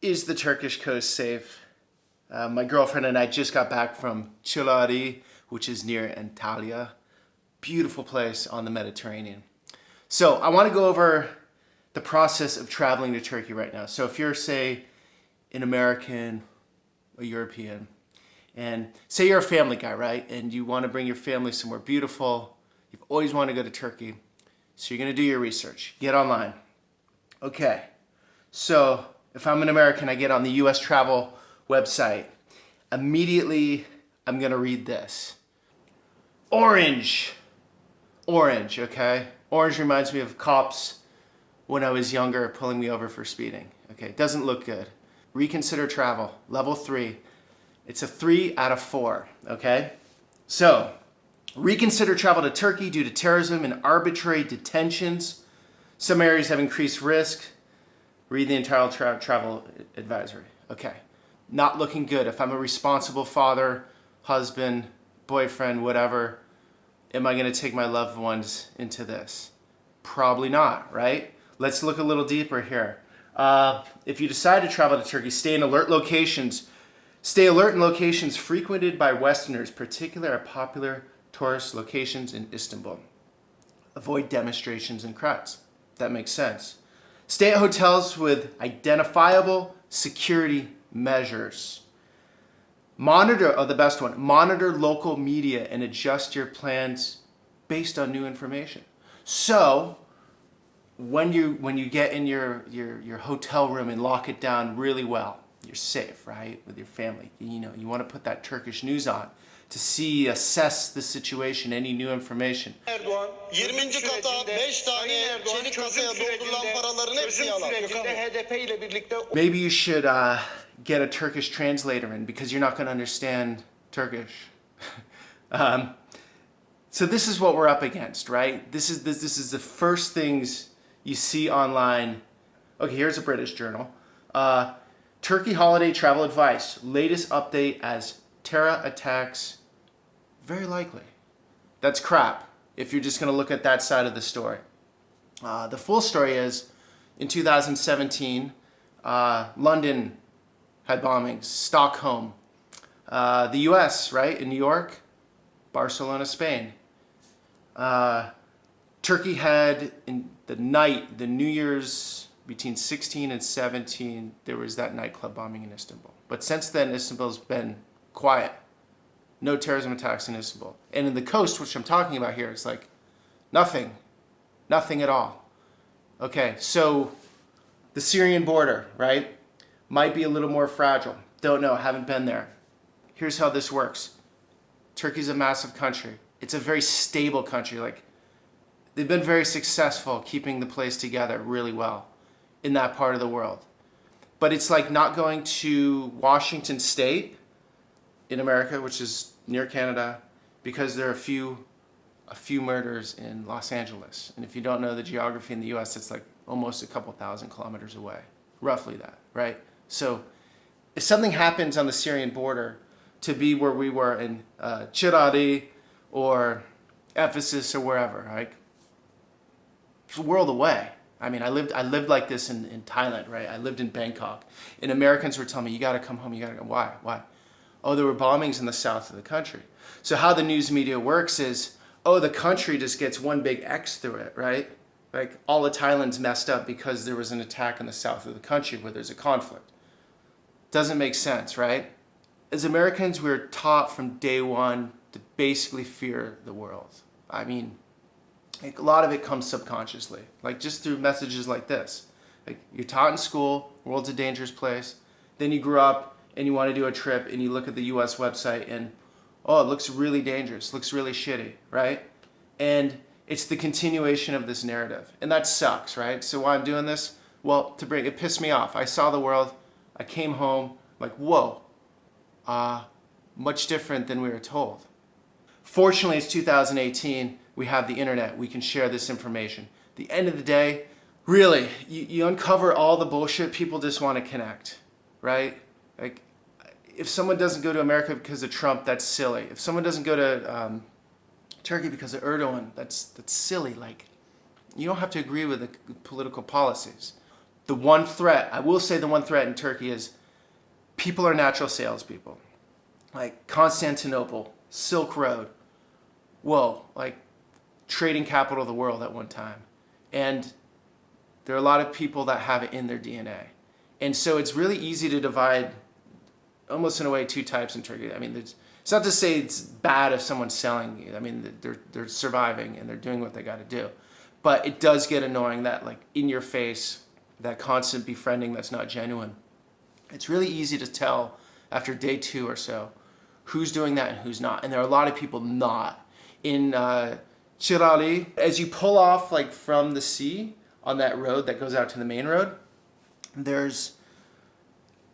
Is the Turkish coast safe? My girlfriend and I just got back from Çıralı, which is near Antalya. Beautiful place on the Mediterranean. So I want to go over the process of traveling to Turkey right now. So if you're, say, an American, a European, and say you're a family guy, right? And you want to bring your family somewhere beautiful. You've always wanted to go to Turkey. So you're going to do your research. Get online. Okay. So if I'm an American, I get on the US travel website. Immediately, I'm going to read this. Orange, okay? Orange reminds me of cops when I was younger pulling me over for speeding. Okay, doesn't look good. Reconsider travel, level 3. It's a 3 out of 4, okay? So, reconsider travel to Turkey due to terrorism and arbitrary detentions. Some areas have increased risk. Read the entire travel advisory. Okay, not looking good. If I'm a responsible father, husband, boyfriend, whatever, am I going to take my loved ones into this? Probably not, right? Let's look a little deeper here. If you decide to travel to Turkey, stay alert in locations frequented by Westerners, particularly at popular tourist locations in Istanbul. Avoid demonstrations and crowds. That makes sense. Stay at hotels with identifiable security measures. The best one, monitor local media and adjust your plans based on new information. So, when you get in your hotel room and lock it down really well, you're safe, right? With your family. You want to put that Turkish news on to assess the situation, any new information. Erdoğan 20. kata 5 tane çelik kasaya doldurulan paraların hepsi yalan. HDP ile birlikte Maybe you should get a Turkish translator in because you're not going to understand Turkish. So this is what we're up against, right? This is the first things you see online. Okay, here's a British journal. Turkey holiday travel advice. Latest update as terror attacks very likely. That's crap if you're just going to look at that side of the story. The full story is, in 2017, London had bombings, Stockholm, the US, right, in New York, Barcelona, Spain. Turkey had, in the night, the New Year's, between 16 and 17, there was that nightclub bombing in Istanbul. But since then, Istanbul's been quiet. No terrorism attacks in Istanbul. And in the coast, which I'm talking about here, it's like nothing at all. Okay, so the Syrian border, right, might be a little more fragile. Don't know, haven't been there. Here's how this works. Turkey's a massive country. It's a very stable country. Like, they've been very successful keeping the place together really well in that part of the world. But it's like not going to Washington State in America, which is near Canada, because there are a few murders in Los Angeles. And if you don't know the geography in the US, it's like almost a couple thousand kilometers away. Roughly that, right? So if something happens on the Syrian border to be where we were in Cirali or Ephesus or wherever, right? It's a world away. I mean, I lived like this in Thailand, right? I lived in Bangkok. And Americans were telling me, you got to come home, you got to go. Why? Oh, there were bombings in the south of the country. So how the news media works is, the country just gets one big X through it, right? Like, all of Thailand's messed up because there was an attack in the south of the country where there's a conflict. Doesn't make sense, right? As Americans, we're taught from day one to basically fear the world. I mean, like, a lot of it comes subconsciously, like just through messages like this. Like, you're taught in school, world's a dangerous place. Then you grow up and you want to do a trip and you look at the US website and, it looks really dangerous, looks really shitty, right? And it's the continuation of this narrative. And that sucks, right? So why I'm doing this? Well, it pissed me off. I saw the world, I came home, like, whoa, much different than we were told. Fortunately, it's 2018, we have the internet, we can share this information. At the end of the day, really, you uncover all the bullshit, people just want to connect, right? Like, if someone doesn't go to America because of Trump, that's silly. If someone doesn't go to Turkey because of Erdogan, that's silly. Like, you don't have to agree with the political policies. The one threat, I will say the one threat in Turkey is people are natural salespeople. Like Constantinople, Silk Road, whoa, like trading capital of the world at one time. And there are a lot of people that have it in their DNA. And so it's really easy to divide, almost in a way, two types in Turkey. I mean, it's not to say it's bad if someone's selling. I mean, they're surviving and they're doing what they got to do. But it does get annoying that, like, in your face, that constant befriending that's not genuine. It's really easy to tell after day 2 or so who's doing that and who's not. And there are a lot of people not. In Çırali, as you pull off like from the sea on that road that goes out to the main road, there's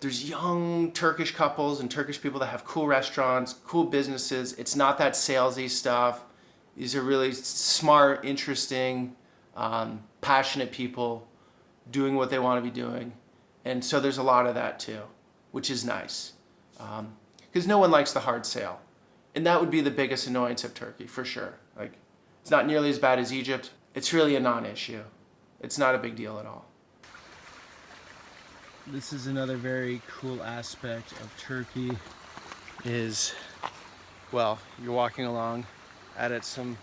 young Turkish couples and Turkish people that have cool restaurants, cool businesses. It's not that salesy stuff. These are really smart, interesting, passionate people doing what they want to be doing. And so there's a lot of that too, which is nice. Because no one likes the hard sale. And that would be the biggest annoyance of Turkey, for sure. Like, it's not nearly as bad as Egypt. It's really a non-issue. It's not a big deal at all. This is another very cool aspect of Turkey is, well, you're walking along at some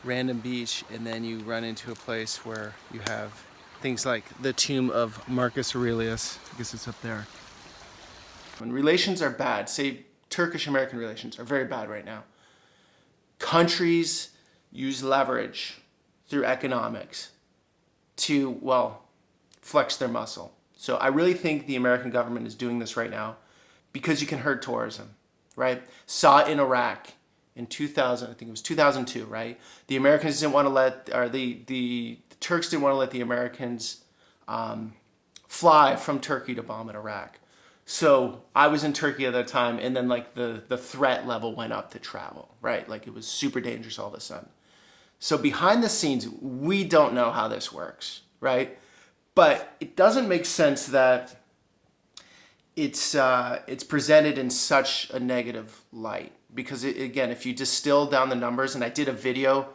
random beach and then you run into a place where you have things like the tomb of Marcus Aurelius. I guess it's up there. When relations are bad, say Turkish-American relations are very bad right now, countries use leverage through economics to, well, flex their muscle. So I really think the American government is doing this right now because you can hurt tourism, right? Saw it in Iraq in 2000, I think it was 2002, right? The Americans didn't want to let, or the Turks didn't want to let the Americans fly from Turkey to bomb in Iraq. So I was in Turkey at that time, and then like the threat level went up to travel, right? Like it was super dangerous all of a sudden. So behind the scenes, we don't know how this works, right? But it doesn't make sense that it's presented in such a negative light. Because again, if you distill down the numbers, and I did a video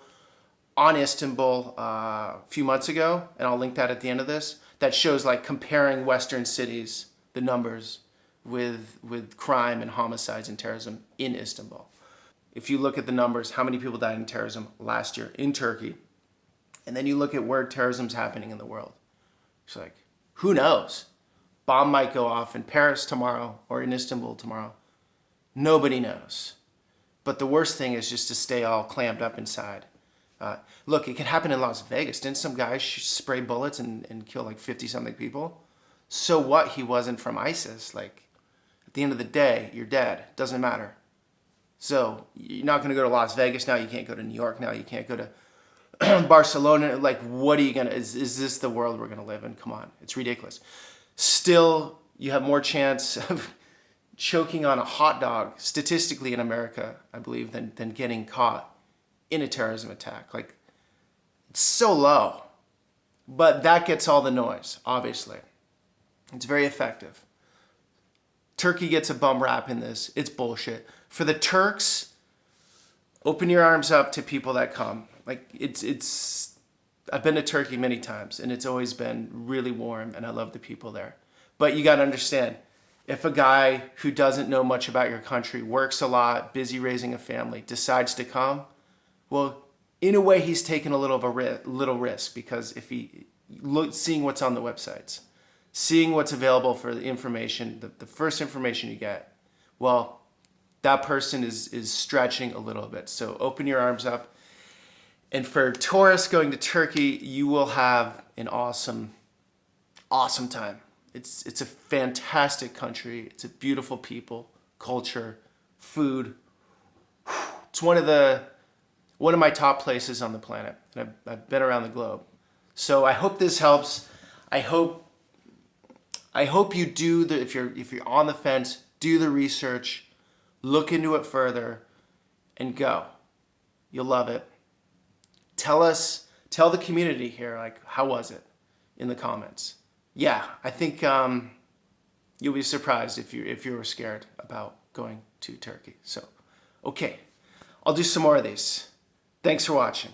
on Istanbul a few months ago, and I'll link that at the end of this, that shows like comparing Western cities, the numbers, with crime and homicides and terrorism in Istanbul. If you look at the numbers, how many people died in terrorism last year in Turkey, and then you look at where terrorism's happening in the world, it's like, who knows? Bomb might go off in Paris tomorrow or in Istanbul tomorrow. Nobody knows. But the worst thing is just to stay all clamped up inside. Look, it could happen in Las Vegas. Didn't some guy spray bullets and kill like 50-something people? So what? He wasn't from ISIS. Like, at the end of the day, you're dead. Doesn't matter. So you're not going to go to Las Vegas now. You can't go to New York now. You can't go to Barcelona. Like, what are you going to... Is this the world we're going to live in? Come on. It's ridiculous. Still, you have more chance of choking on a hot dog, statistically in America, I believe, than getting caught in a terrorism attack. Like, it's so low. But that gets all the noise, obviously. It's very effective. Turkey gets a bum rap in this. It's bullshit. For the Turks, open your arms up to people that come. Like, I've been to Turkey many times, and it's always been really warm, and I love the people there. But you got to understand, if a guy who doesn't know much about your country, works a lot, busy raising a family, decides to come, well, in a way, he's taken a little risk, because if seeing what's on the websites, seeing what's available for the information, the first information you get, well, that person is stretching a little bit. So open your arms up. And for tourists going to Turkey, you will have an awesome, awesome time. It's a fantastic country. It's a beautiful people, culture, food. It's one of my top places on the planet. And I've been around the globe. So I hope this helps. I hope you do if you're on the fence, do the research, look into it further, and go. You'll love it. Tell the community here, like, how was it in the comments? Yeah, I think you'll be surprised if you were scared about going to Turkey. So, okay, I'll do some more of these. Thanks for watching.